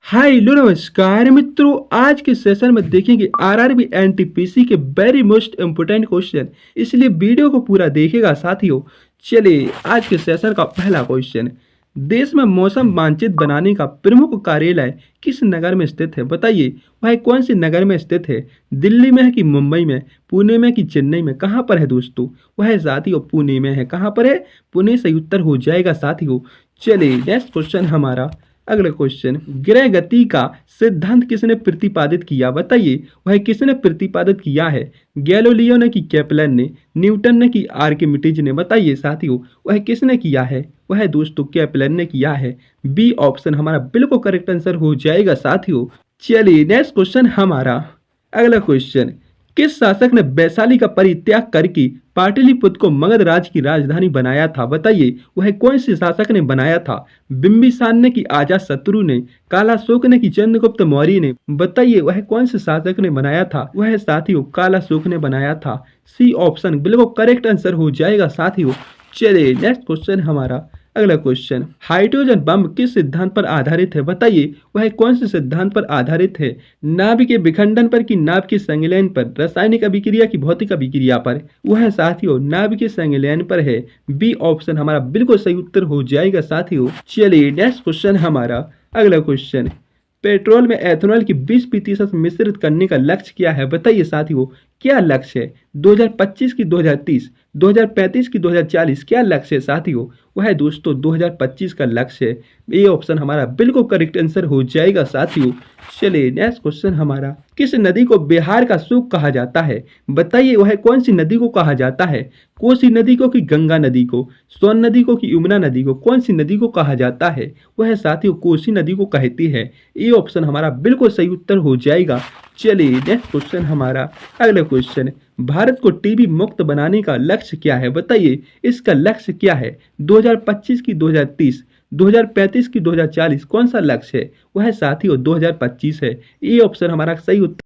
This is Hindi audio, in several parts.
हेलो नमस्कार मित्रों। आज के सेशन में देखेंगे आरआरबी एनटीपीसी के वेरी मोस्ट इम्पोर्टेंट क्वेश्चन, इसलिए वीडियो को पूरा देखिएगा साथियों। चलिए आज के सेशन का पहला क्वेश्चन, देश में मौसम मानचित्र बनाने का प्रमुख कार्यालय किस नगर में स्थित है? बताइए वह कौन से नगर में स्थित है? दिल्ली में है कि मुंबई में, पुणे में कि चेन्नई में? कहाँ पर है दोस्तों? वह साथियों पुणे में है। कहाँ पर है? पुणे सही उत्तर हो जाएगा साथियों। चलिए नेक्स्ट क्वेश्चन हमारा अगला क्वेश्चन, ग्रह गति का सिद्धांत किसने प्रतिपादित किया? बताइए वह किसने प्रतिपादित किया है? गैलीलियो ने कि केपलर ने, न्यूटन ने कि आर्किमिडीज ने? बताइए साथियों वह किसने किया है? वह दोस्तों केपलर ने किया है। बी ऑप्शन हमारा बिल्कुल करेक्ट आंसर हो जाएगा साथियों। चलिए नेक्स्ट क्वेश्चन हमारा अगला क्वेश्चन, किस शासक ने वैशाली का परित्याग करके पाटलिपुत्र को मगध राज्य की राजधानी बनाया था? बताइए वह कौन से शासक ने बनाया था? बिंबिसार ने कि अजातशत्रु ने, कालाशोक ने कि चंद्रगुप्त मौर्य ने? बताइए वह कौन से शासक ने बनाया था? वह साथियों कालाशोक ने बनाया था। सी ऑप्शन बिल्कुल करेक्ट आंसर हो जाएगा साथियों। चलिए नेक्स्ट क्वेश्चन हमारा अगला क्वेश्चन, हाइड्रोजन बम किस सिद्धांत पर आधारित है? बताइए वह कौन से सिद्धांत पर आधारित है? नाभ के विखंडन पर कि नाभ के संलयन पर, रासायनिक अभिक्रिया की भौतिक अभिक्रिया पर? वह साथियों नाभ के संलयन पर है। बी ऑप्शन हमारा बिल्कुल सही उत्तर हो जाएगा साथियों। चलिए नेक्स्ट क्वेश्चन हमारा अगला क्वेश्चन, पेट्रोल में एथेनॉल की 20% मिश्रित करने का लक्ष्य क्या है? बताइए साथियों क्या लक्ष्य है? 2025 की 2030, 2035 की 2040? क्या लक्ष्य है साथियों? वह दोस्तों 2025 का लक्ष्य है। ये ऑप्शन हमारा बिल्कुल करेक्ट आंसर हो जाएगा साथियों। चलिए नेक्स्ट क्वेश्चन हमारा, किस नदी को बिहार का सुख कहा जाता है? बताइए वह कौन सी नदी को कहा जाता है? कोसी नदी को कि गंगा नदी को, सोन नदी को कि यमुना नदी को? कौन सी नदी को कहा जाता है? वह साथियों कोसी नदी को कहती है। ये ऑप्शन हमारा बिल्कुल सही उत्तर हो जाएगा। चलिए नेक्स्ट क्वेश्चन हमारा अगला क्वेश्चन, भारत को टीबी मुक्त बनाने का लक्ष्य क्या है? बताइए इसका लक्ष्य क्या है? 2025 की 2030, 2035 की 2040? कौन सा लक्ष्य है? वह साथियों 2025 है। ये ऑप्शन हमारा सही उत्तर।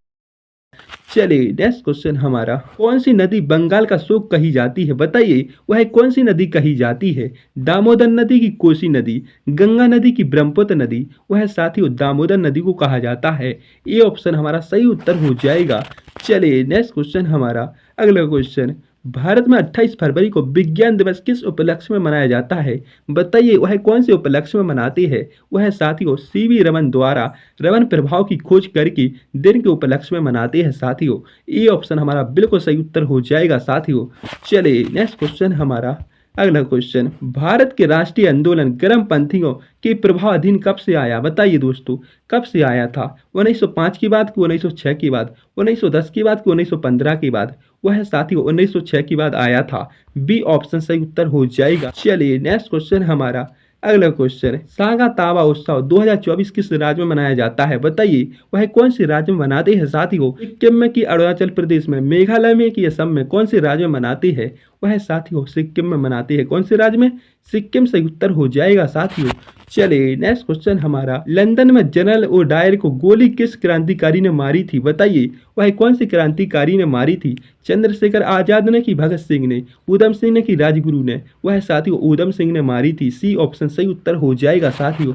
चलिए नेक्स्ट क्वेश्चन हमारा, कौन सी नदी बंगाल का शोक कही जाती है? बताइए वह कौन सी नदी कही जाती है? दामोदर नदी की कोसी नदी, गंगा नदी की ब्रह्मपुत्र नदी? वह साथियों दामोदर नदी को कहा जाता है। ये ऑप्शन हमारा सही उत्तर हो जाएगा। चलिए नेक्स्ट क्वेश्चन हमारा अगला क्वेश्चन, भारत में 28 फरवरी को विज्ञान दिवस किस उपलक्ष्य में मनाया जाता है? बताइए वह कौन से उपलक्ष्य में मनाते हैं? वह साथियों सीवी रमन द्वारा रमन प्रभाव की खोज करके दिन के उपलक्ष्य में मनाते हैं साथियों। ये ऑप्शन हमारा बिल्कुल सही उत्तर हो जाएगा साथियों। चलिए नेक्स्ट क्वेश्चन हमारा अगला क्वेश्चन, भारत के राष्ट्रीय आंदोलन गर्मपंथियों के प्रभाव अधीन कब से आया? बताइए दोस्तों कब से आया था? 1905 की बात कि 1906 की बात, 1910 की बात कि 1915 की बात? वह साथियों 1906 की बात आया था। बी ऑप्शन सही उत्तर हो जाएगा। चलिए नेक्स्ट क्वेश्चन हमारा अगला क्वेश्चन, सागा तावा उत्सव 2024 किस राज्य में मनाया जाता है? बताइए वह कौन से राज्य में मनाते हैं साथियों? सिक्किम में कि अरुणाचल प्रदेश में, मेघालय में कि असम में? कौन से राज्य में मनाते हैं? वह साथियों सिक्किम में मनाते हैं। कौन से राज्य में? सिक्किम सही उत्तर हो जाएगा साथियों। चलिए नेक्स्ट क्वेश्चन हमारा, लंदन में जनरल ओ डायर को गोली किस क्रांतिकारी ने मारी थी? बताइए वह कौन सी क्रांतिकारी ने मारी थी? चंद्रशेखर आजाद ने कि भगत सिंह ने, उधम सिंह ने कि राजगुरु ने? वह साथियों उधम सिंह ने मारी थी। सी ऑप्शन सही उत्तर हो जाएगा साथियों।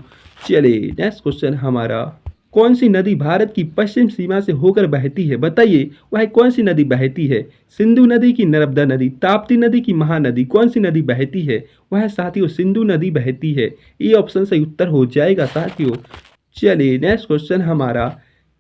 चलिए नेक्स्ट क्वेश्चन हमारा, कौन सी नदी भारत की पश्चिम सीमा से होकर बहती है? बताइए वह कौन सी नदी बहती है? सिंधु नदी की नर्मदा नदी, ताप्ती नदी की महानदी? कौन सी नदी बहती है? वह साथियों सिंधु नदी बहती है। ये ऑप्शन सही उत्तर हो जाएगा साथियों। चलिए नेक्स्ट क्वेश्चन हमारा,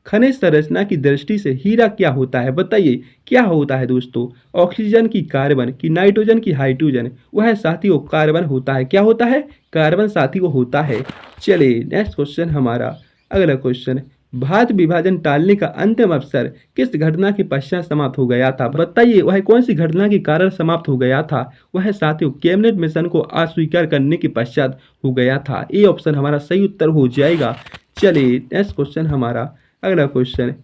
खनिज संरचना की दृष्टि से हीरा क्या होता है? बताइए क्या होता है दोस्तों? ऑक्सीजन की कार्बन की नाइट्रोजन की हाइड्रोजन? वह साथियों कार्बन होता है। क्या होता है? कार्बन साथियों होता है। चलिए नेक्स्ट क्वेश्चन हमारा अगला क्वेश्चन, भारत विभाजन टालने का अंतिम अवसर किस घटना के पश्चात समाप्त हो गया था? बताइए वह कौन सी घटना के कारण समाप्त हो गया था? वह साथियों कैबिनेट मिशन को अस्वीकार करने के पश्चात हो गया था। ये ऑप्शन हमारा सही उत्तर हो जाएगा। चलिए नेक्स्ट क्वेश्चन हमारा अगला क्वेश्चन,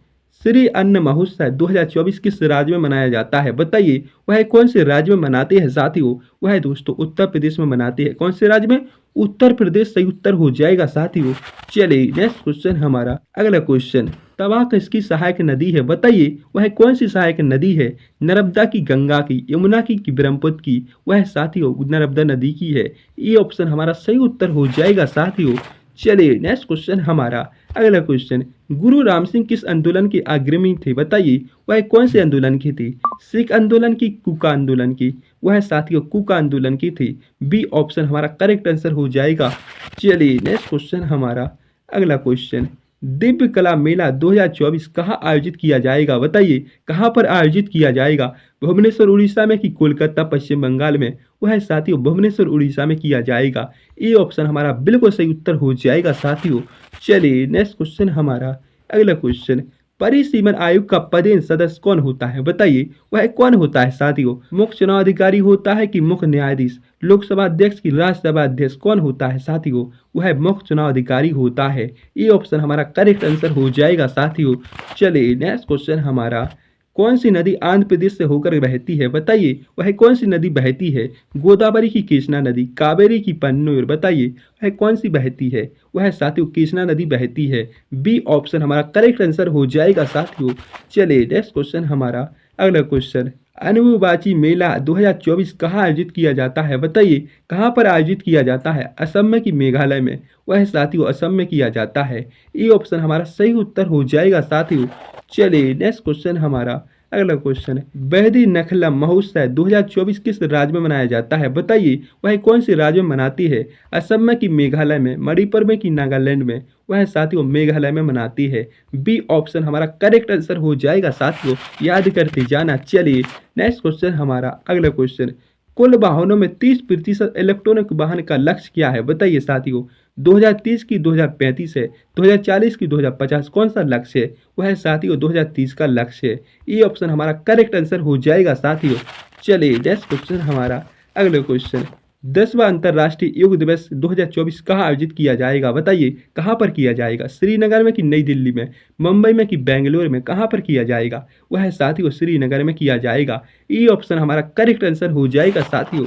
श्री अन्न महोत्सव 2024 किस राज्य में मनाया जाता है? बताइए वह कौन से राज्य में मनाते हैं साथियों? वह दोस्तों उत्तर प्रदेश में मनाते हैं। कौन से राज्य में? उत्तर प्रदेश सही उत्तर हो जाएगा साथियों। चलिए नेक्स्ट क्वेश्चन हमारा अगला क्वेश्चन, तवा किसकी सहायक नदी है? बताइए वह कौन सी सहायक नदी है? नर्मदा की, गंगा की, यमुना की कि ब्रह्मपुत्र की? वह साथियों नर्मदा नदी की है। ये ऑप्शन हमारा सही उत्तर हो जाएगा साथियों। चलिए नेक्स्ट क्वेश्चन हमारा अगला क्वेश्चन, गुरु राम सिंह किस आंदोलन के अग्रणी थे बताइए, वह कौन से आंदोलन की थी? सिख आंदोलन की, कुका आंदोलन की? वह साथियों कुका आंदोलन की थी। बी ऑप्शन हमारा करेक्ट आंसर हो जाएगा। चलिए नेक्स्ट क्वेश्चन हमारा अगला क्वेश्चन, दिव्य कला मेला 2024 कहाँ आयोजित किया जाएगा बताइए, कहाँ पर आयोजित किया जाएगा? भुवनेश्वर उड़ीसा में कि कोलकाता पश्चिम बंगाल में? वह साथियों भुवनेश्वर उड़ीसा में किया जाएगा। ये ऑप्शन हमारा बिल्कुल सही उत्तर हो जाएगा साथियों। चलिए नेक्स्ट क्वेश्चन हमारा अगला क्वेश्चन, परिसीमन आयोग का पदेन सदस्य कौन होता है बताइए, वह कौन होता है साथियों? मुख्य चुनाव अधिकारी होता है कि मुख्य न्यायाधीश? लोकसभा अध्यक्ष की राज्यसभा अध्यक्ष कौन होता है साथियों? वह मुख्य चुनाव अधिकारी होता है। ये ऑप्शन हमारा करेक्ट आंसर हो जाएगा साथियों। चलिए नेक्स्ट क्वेश्चन हमारा, कौन सी नदी आंध्र प्रदेश से होकर बहती है बताइए, वह कौन सी नदी बहती है? गोदावरी की कृष्णा नदी, कावेरी की पन्नूर? बताइए वह कौन सी बहती है? वह साथियों कृष्णा नदी बहती है। बी ऑप्शन हमारा करेक्ट आंसर हो जाएगा साथियों। चलिए नेक्स्ट क्वेश्चन हमारा अगला क्वेश्चन, अम्बुबाची मेला 2024 कहाँ आयोजित किया जाता है बताइए, कहाँ पर आयोजित किया जाता है? असम में कि मेघालय में? वह साथियों असम में किया जाता है। ये ऑप्शन हमारा सही उत्तर हो जाएगा साथियों। चलिए नेक्स्ट क्वेश्चन हमारा अगला क्वेश्चन, बहदी नखला महोत्सव 2024 किस राज्य में मनाया जाता है बताइए, वह कौन से राज्य में मनाती है? असम में कि मेघालय में? मणिपुर में कि नागालैंड में? वह साथियों मेघालय में मनाती है। बी ऑप्शन हमारा करेक्ट आंसर हो जाएगा साथियों, याद करते जाना। चलिए नेक्स्ट क्वेश्चन हमारा अगला क्वेश्चन, कुल वाहनों में 30% इलेक्ट्रॉनिक वाहन का लक्ष्य क्या है बताइए साथियों? 2030 की 2035 है, 2040 की 2050? कौन सा लक्ष्य है? वह साथियों 2030 का लक्ष्य है। ये ऑप्शन हमारा करेक्ट आंसर हो जाएगा साथियों। चलिए नेक्स्ट क्वेश्चन हमारा अगला क्वेश्चन, 10वां अंतर्राष्ट्रीय योग दिवस 2024 कहाँ आयोजित किया जाएगा बताइए, कहाँ पर किया जाएगा? श्रीनगर में कि नई दिल्ली में? मुंबई में कि बेंगलोर में? कहाँ पर किया जाएगा? वह साथियों श्रीनगर में किया जाएगा। ये ऑप्शन हमारा करेक्ट आंसर हो जाएगा साथियों।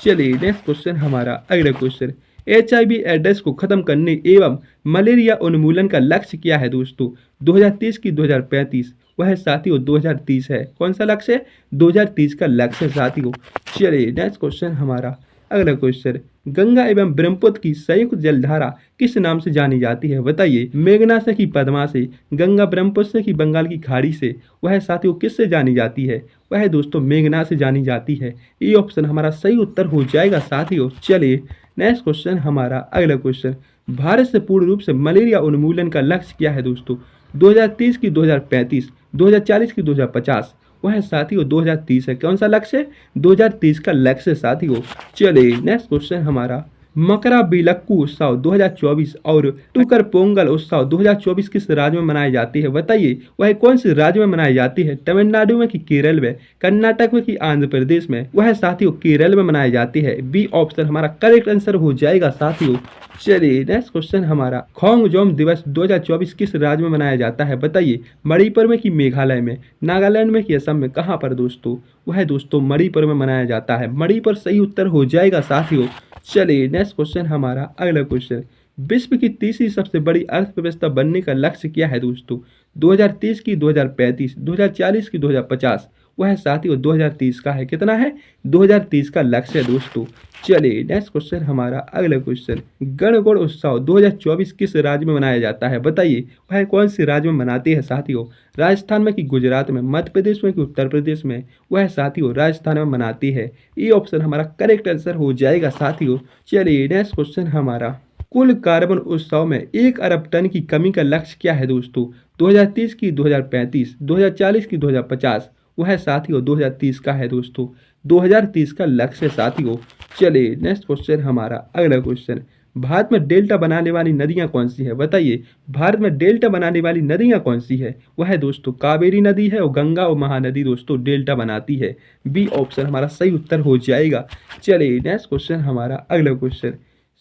चलिए नेक्स्ट क्वेश्चन हमारा अगला क्वेश्चन, HIV एड्स को खत्म करने एवं मलेरिया उन्मूलन का लक्ष्य क्या है दोस्तों? 2030 की 2035? वह साथियों 2030 है। कौन सा लक्ष्य है? 2030 का लक्ष्य है साथियों। चलिए नेक्स्ट क्वेश्चन हमारा अगला क्वेश्चन, गंगा एवं ब्रह्मपुत्र की संयुक्त जलधारा किस नाम से जानी जाती है बताइए? मेघना से कि पद्मा से? गंगा ब्रह्मपुत्र से कि बंगाल की खाड़ी से? वह साथियों किससे जानी जाती है? वह दोस्तों मेघना से जानी जाती है। ये ऑप्शन हमारा सही उत्तर हो जाएगा साथियों। चलिए नेक्स्ट क्वेश्चन हमारा अगला क्वेश्चन, भारत से पूर्ण रूप से मलेरिया उन्मूलन का लक्ष्य क्या है दोस्तों? 2030 की 2035? 2040 की 2050? वह साथियों 2030 है। कौन सा लक्ष्य है? 2030 का लक्ष्य साथियों। चलिए नेक्स्ट क्वेश्चन हमारा, मकरा बिलक्कू उत्सव 2024 और टुकर पोंगल उत्सव 2024 किस राज्य में मनाई जाती है बताइए? वह कौन से राज्य में मनाई जाती है? तमिलनाडु में कि केरल में? कर्नाटक में कि आंध्र प्रदेश में? वह साथियों केरल में मनाई जाती है। बी ऑप्शन हमारा करेक्ट आंसर हो जाएगा साथियों। चलिए नेक्स्ट क्वेश्चन हमारा, खोंगजोम दिवस 2024 किस राज्य में मनाया जाता है बताइए? मणिपुर में कि मेघालय में? नागालैंड में कि असम में? कहाँ पर दोस्तों? वह दोस्तों मणिपुर में मनाया जाता है। मणिपुर सही उत्तर हो जाएगा साथियों। चलिए नेक्स्ट क्वेश्चन हमारा अगला क्वेश्चन, विश्व की तीसरी सबसे बड़ी अर्थव्यवस्था बनने का लक्ष्य क्या है दोस्तों? 2030 की 2035? 2040 की 2050? वह साथियों 2030 का है। कितना है? 2030 का लक्ष्य है दोस्तों। चलिए नेक्स्ट क्वेश्चन हमारा अगला क्वेश्चन, गणगौर उत्सव 2024 किस राज्य में मनाया जाता है बताइए? वह कौन से राज्य में मनाते हैं साथियों? राजस्थान में कि गुजरात में? मध्य प्रदेश में कि उत्तर प्रदेश में? वह साथियों राजस्थान में मनाती है। ये ऑप्शन हमारा करेक्ट आंसर हो जाएगा साथियों। चलिए नेक्स्ट क्वेश्चन हमारा, कुल कार्बन उत्सव में 1 अरब टन की कमी का लक्ष्य क्या है दोस्तों? 2030 की 2035? 2040 की 2050? वह साथियों 2030 का है दोस्तों। 2030 का लक्ष्य साथियों। चलिए नेक्स्ट क्वेश्चन हमारा अगला क्वेश्चन, भारत में डेल्टा बनाने वाली नदियां कौन सी है बताइए? भारत में डेल्टा बनाने वाली नदियां कौन सी है? वह दोस्तों कावेरी नदी है और गंगा और महानदी दोस्तों डेल्टा बनाती है। बी ऑप्शन हमारा सही उत्तर हो जाएगा। चलिए नेक्स्ट क्वेश्चन हमारा अगला क्वेश्चन,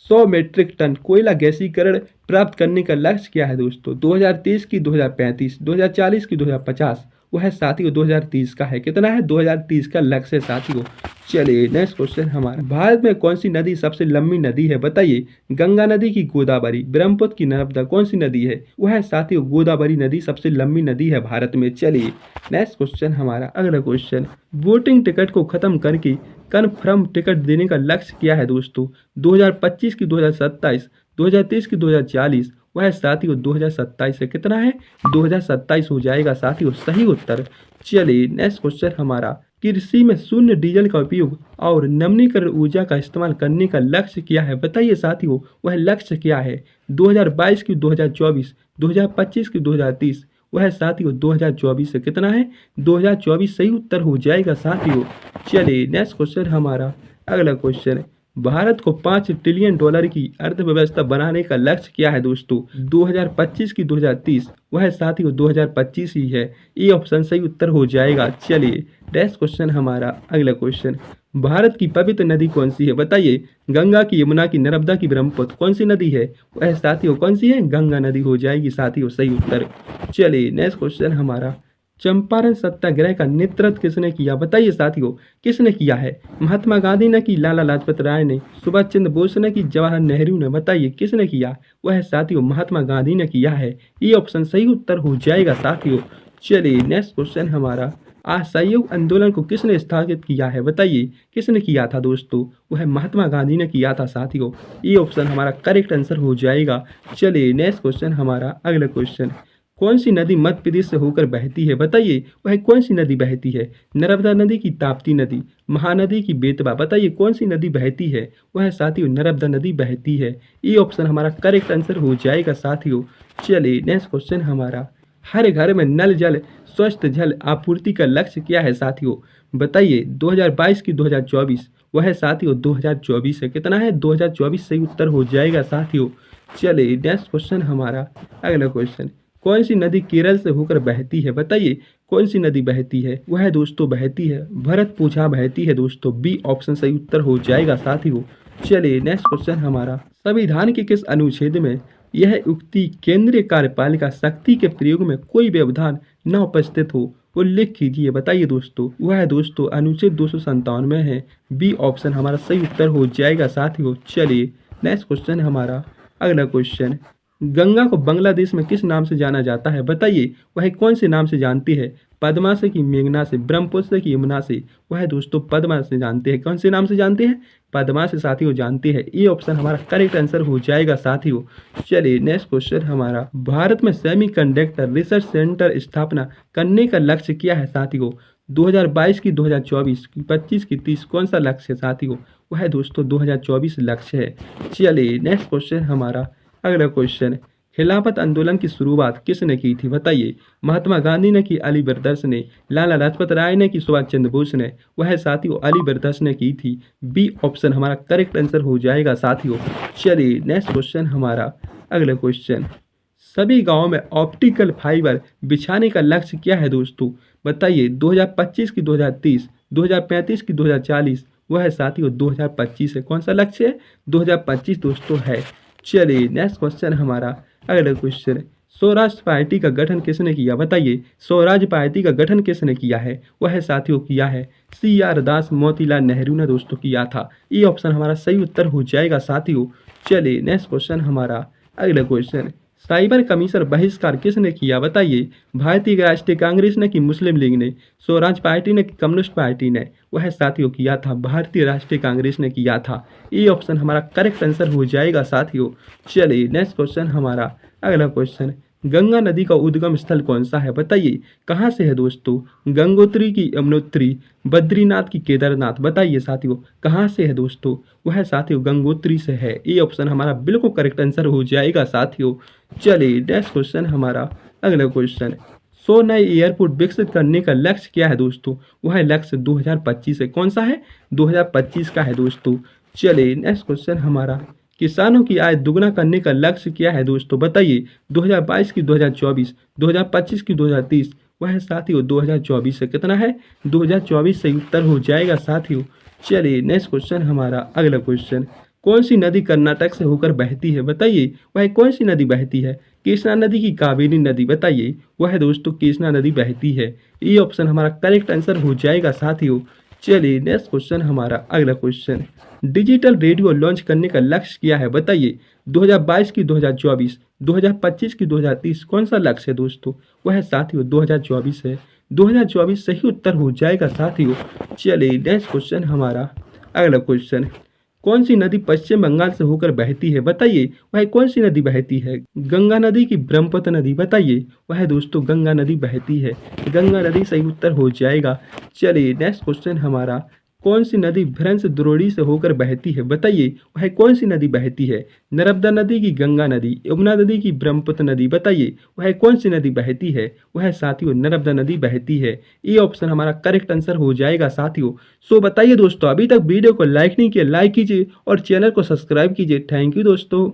100 मीट्रिक टन कोयला गैसीकरण प्राप्त करने का लक्ष्य क्या है दोस्तों? 2030 की 2035? 2040 की 2050? वह साथियों 2030 का है। कितना है? 2030 का लक्ष्य साथियों। चलिए नेक्स्ट क्वेश्चन हमारा, भारत में कौन सी नदी सबसे लंबी नदी है बताइए? गंगा नदी की गोदावरी? ब्रह्मपुत्र की नर्मदा? कौन सी नदी है? वह साथियों गोदावरी नदी सबसे लंबी नदी है भारत में। चलिए नेक्स्ट क्वेश्चन हमारा अगला क्वेश्चन, वोटिंग टिकट को खत्म करके कन्फर्म टिकट देने का लक्ष्य क्या है दोस्तों? 2025 की 2027? 2030 की 2040? वह है साथियों 2027 है। कितना है? 2027 हो जाएगा साथियों सही उत्तर। चलिए नेक्स्ट क्वेश्चन हमारा, कृषि में शून्य डीजल का उपयोग और नवीनीकरण ऊर्जा का इस्तेमाल करने का लक्ष्य क्या है? बताइए साथियों वह लक्ष्य क्या है? 2022 की 2024, 2025 की 2030, वह है साथियों 2024 से। कितना है? 2024 सही उत्तर हो जाएगा साथियों। चलिए नेक्स्ट क्वेश्चन हमारा अगला क्वेश्चन, भारत को 5 ट्रिलियन डॉलर की अर्थव्यवस्था बनाने का लक्ष्य क्या है दोस्तों? 2025 की 2030, वह है साथियों 2025 ही है। ये ऑप्शन सही उत्तर हो जाएगा। चलिए नेक्स्ट क्वेश्चन हमारा अगला क्वेश्चन, भारत की पवित्र नदी कौन सी है? बताइए, गंगा की, यमुना की, नर्मदा की, ब्रह्मपुत्र, कौन सी नदी है? वह साथियों कौन सी है? गंगा नदी हो जाएगी साथियों सही उत्तर। चलिए नेक्स्ट क्वेश्चन हमारा, चंपारण सत्याग्रह का नेतृत्व किसने किया? बताइए साथियों किसने किया है? महात्मा गांधी ने की, लाला लाजपत राय ने, सुभाष चंद्र बोस ने की, जवाहर नेहरू ने? बताइए किसने किया? वह है साथियों महात्मा गांधी ने किया है। ये ऑप्शन सही उत्तर हो जाएगा साथियों। चलिए नेक्स्ट क्वेश्चन हमारा, असहयोग आंदोलन को किसने स्थापित किया है? बताइए किसने किया था दोस्तों? वह महात्मा गांधी ने किया था साथियों। ये ऑप्शन हमारा करेक्ट आंसर हो जाएगा। चलिए नेक्स्ट क्वेश्चन हमारा अगला क्वेश्चन, कौन सी नदी मध्य प्रदेश से होकर बहती है? बताइए वह कौन सी नदी बहती है? नर्मदा नदी की, ताप्ती नदी, महानदी की, बेतवा? बताइए कौन सी नदी बहती है? वह साथियों नर्मदा नदी बहती है। ये ऑप्शन हमारा करेक्ट आंसर हो जाएगा साथियों। चलिए नेक्स्ट क्वेश्चन हमारा, हर घर में नल जल स्वस्थ जल आपूर्ति का लक्ष्य क्या है साथियों? बताइए 2022 की 2024, वह है साथियों 2024 है। कितना है? 2024 सही उत्तर हो जाएगा साथियों। चलिए नेक्स्ट क्वेश्चन हमारा अगला क्वेश्चन, कौन सी नदी केरल से होकर बहती है? बताइए कौन सी नदी बहती है? वह दोस्तों बहती है भरतपुझा बहती है दोस्तों। बी ऑप्शन सही उत्तर हो जाएगा साथियों। चलिए नेक्स्ट क्वेश्चन हमारा, संविधान के किस अनुच्छेद में यह उक्ति केंद्रीय कार्यपालिका शक्ति के प्रयोग में कोई व्यवधान न उपस्थित हो उल्लेख कीजिए? बताइए दोस्तों। वह है दोस्तों अनुच्छेद 297 में है। बी ऑप्शन हमारा सही उत्तर हो जाएगा साथियों। चलिए नेक्स्ट क्वेश्चन हमारा अगला क्वेश्चन, गंगा को बांग्लादेश में किस नाम से जाना जाता है? बताइए वह कौन से नाम से जानती है? पद्मा से कि मेघना से, ब्रह्मपुत्र से कि यमुना से? वह दोस्तों पद्मा से जानते हैं। कौन से नाम से जानते हैं? पद्मा से साथियों जानते हैं। ये ऑप्शन हमारा करेक्ट आंसर हो जाएगा साथियों। चलिए नेक्स्ट क्वेश्चन हमारा, भारत में सेमीकंडक्टर रिसर्च सेंटर स्थापना करने का लक्ष्य क्या है साथियों? 2022 की, 2024 की, 25 की, 30, कौन सा लक्ष्य है साथियों? वह दोस्तों 2024 लक्ष्य है। चलिए नेक्स्ट क्वेश्चन हमारा अगला क्वेश्चन, खिलाफत आंदोलन की शुरुआत किसने की थी? बताइए महात्मा गांधी ने की, अली ब्रदर्स ने, लाला लाजपत राय ने की, सुभाष चंद्र बोस ने? वह साथियों अली ब्रदर्स ने की थी। बी ऑप्शन हमारा करेक्ट आंसर हो जाएगा साथियों। चलिए नेक्स्ट क्वेश्चन हमारा अगला क्वेश्चन, सभी गाँवों में ऑप्टिकल फाइबर बिछाने का लक्ष्य क्या है दोस्तों? बताइए 2025 की 2030, 2035 की 2040, वह साथियों 2025 है। कौन सा लक्ष्य है? 2025 दोस्तों है। चलिए नेक्स्ट क्वेश्चन हमारा अगला क्वेश्चन, स्वराज पार्टी का गठन किसने किया? बताइए स्वराज पार्टी का गठन किसने किया है? वह साथियों किया है CR दास, मोतीलाल नेहरू ने दोस्तों किया था। ये ऑप्शन हमारा सही उत्तर हो जाएगा साथियों। चलिए नेक्स्ट क्वेश्चन हमारा अगला क्वेश्चन, साइबर कमीशन बहिष्कार किसने किया? बताइए भारतीय राष्ट्रीय कांग्रेस ने कि मुस्लिम लीग ने, स्वराज पार्टी ने कि कम्युनिस्ट पार्टी ने? वह साथियों किया था भारतीय राष्ट्रीय कांग्रेस ने किया था। ये ऑप्शन हमारा करेक्ट आंसर हो जाएगा साथियों। चलिए नेक्स्ट क्वेश्चन हमारा अगला क्वेश्चन, गंगा नदी का उद्गम स्थल कौन सा है? बताइए कहाँ से है दोस्तों? गंगोत्री की, यमुनोत्री, बद्रीनाथ की, केदारनाथ? बताइए साथियों कहाँ से है दोस्तों? वह साथियों गंगोत्री से है। ये ऑप्शन हमारा बिल्कुल करेक्ट आंसर हो जाएगा साथियों। चलिए नेक्स्ट क्वेश्चन हमारा अगला क्वेश्चन, 100 नए एयरपोर्ट विकसित करने का लक्ष्य क्या है दोस्तों? वह लक्ष्य 2025 है। कौन सा है? 2025 का है दोस्तों। चलिए नेक्स्ट क्वेश्चन हमारा, किसानों की आय दुगना करने का लक्ष्य क्या है दोस्तों? बताइए 2022 की 2024, 2025 की 2030, वह साथियों 2024 से। कितना है? 2024 सही उत्तर हो जाएगा साथियों। चलिए नेक्स्ट क्वेश्चन हमारा अगला क्वेश्चन, कौन सी नदी कर्नाटक से होकर बहती है? बताइए वह कौन सी नदी बहती है? कृष्णा नदी की, कावेरी नदी? बताइए वह दोस्तों कृष्णा नदी बहती है। ये ऑप्शन हमारा करेक्ट आंसर हो जाएगा साथियों। चलिए नेक्स्ट क्वेश्चन हमारा अगला क्वेश्चन, डिजिटल रेडियो लॉन्च करने का लक्ष्य क्या है? बताइए 2022 की 2024, 2025 की 2030, कौन सा लक्ष्य है दोस्तों? वह साथियों 2024 है। 2024 सही उत्तर हो जाएगा साथियों। चलिए नेक्स्ट क्वेश्चन हमारा अगला क्वेश्चन, कौन सी नदी पश्चिम बंगाल से होकर बहती है, बताइए वह कौन सी नदी बहती है। गंगा नदी की ब्रह्मपुत्र नदी, बताइए वह दोस्तों गंगा नदी बहती है। गंगा नदी सही उत्तर हो जाएगा। चलिए नेक्स्ट क्वेश्चन हमारा, कौन सी नदी भ्रंश द्रोणी से होकर बहती है, बताइए वह कौन सी नदी बहती है। नर्मदा नदी की गंगा नदी, यमुना नदी की ब्रह्मपुत्र नदी, बताइए वह कौन सी नदी बहती है। वह साथियों नर्मदा नदी बहती है। ये ऑप्शन हमारा करेक्ट आंसर हो जाएगा साथियों। सो बताइए दोस्तों, अभी तक वीडियो को लाइक नहीं किया, लाइक कीजिए और चैनल को सब्सक्राइब कीजिए। थैंक यू दोस्तों।